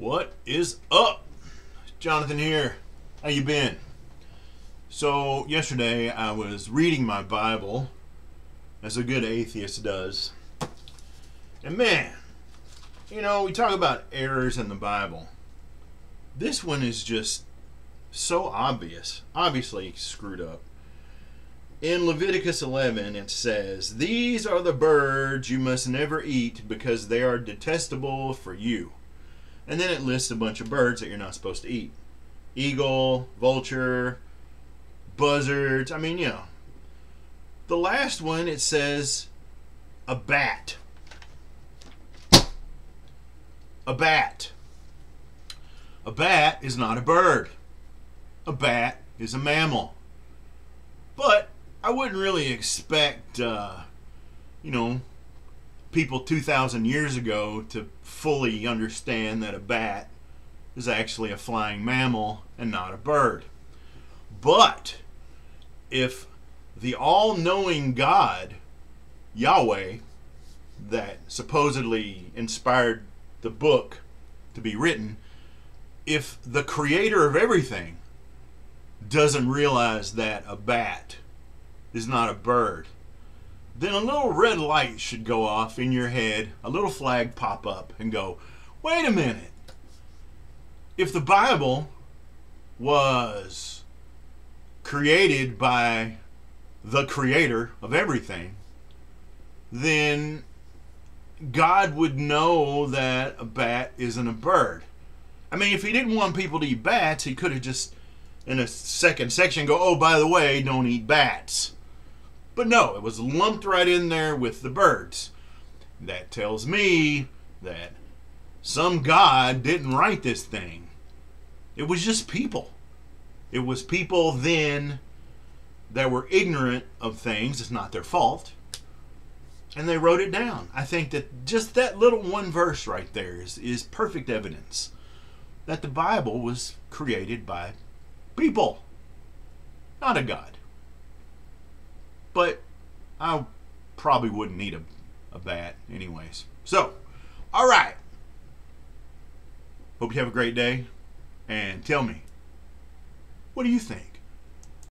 What is up? Jonathan here. How you been? So yesterday I was reading my Bible, as a good atheist does. And man, we talk about errors in the Bible. This one is just so obvious. Obviously screwed up. In Leviticus 11 it says, "These are the birds you must never eat because they are detestable for you." And then it lists a bunch of birds that you're not supposed to eat. Eagle, vulture, buzzards. The last one, it says a bat. A bat. A bat is not a bird. A bat is a mammal. But I wouldn't really expect, people 2,000 years ago to fully understand that a bat is actually a flying mammal and not a bird. But if the all-knowing God, Yahweh, that supposedly inspired the book to be written, if the creator of everything doesn't realize that a bat is not a bird, then a little red light should go off in your head, a little flag pop up and go, wait a minute. If the Bible was created by the creator of everything, then God would know that a bat isn't a bird. If he didn't want people to eat bats, he could have just, in a second section, go, oh, by the way, don't eat bats. But no, it was lumped right in there with the birds. That tells me that some God didn't write this thing. It was just people. It was people then that were ignorant of things. It's not their fault. And they wrote it down. I think that just that little one verse right there is perfect evidence that the Bible was created by people, not a God. But I probably wouldn't need a bat anyways. So, all right. Hope you have a great day. And tell me, what do you think?